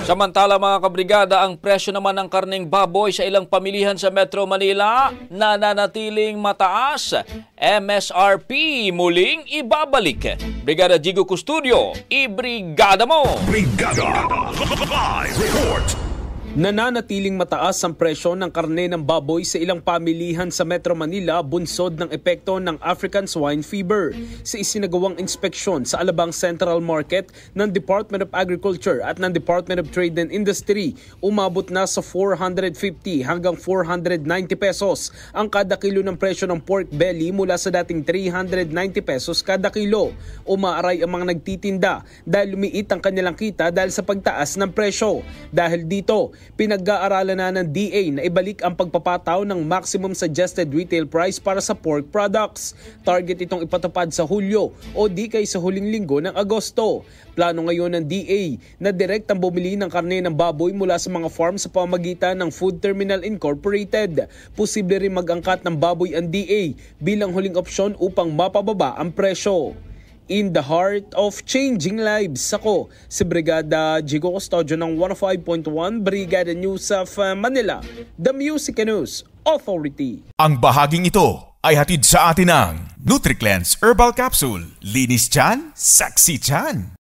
Samantala mga kabrigada, ang presyo naman ng karneng baboy sa ilang pamilihan sa Metro Manila nananatiling mataas. MSRP muling ibabalik. Brigada Jigo Custodio, ibrigada mo! Brigada Live Report! Nananatiling mataas ang presyo ng karne ng baboy sa ilang pamilihan sa Metro Manila bunsod ng epekto ng African Swine Fever. Sa isinagawang inspeksyon sa Alabang Central Market ng Department of Agriculture at ng Department of Trade and Industry, umabot na sa 450 hanggang 490 pesos ang kada kilo ng presyo ng pork belly mula sa dating 390 pesos kada kilo. Umaaray ang mga nagtitinda dahil lumiit ang kanilang kita dahil sa pagtaas ng presyo. Dahil dito, pinag-aaralan na ng DA na ibalik ang pagpapataw ng maximum suggested retail price para sa pork products. Target itong ipatupad sa Hulyo o di kay sa huling linggo ng Agosto. Plano ngayon ng DA na direktang bumili ng karne ng baboy mula sa mga farm sa pamamagitan ng Food Terminal Incorporated. Posible rin mag-angkat ng baboy ang DA bilang huling opsyon upang mapababa ang presyo. In the heart of changing lives, ako si Brigada Jigo Custodio ng 105.1 Brigada News of Manila, the Music News Authority. Ang bahaging ito ay hatid sa atin ng NutriCleanse Herbal Capsule. Linis tiyan, sexy tiyan.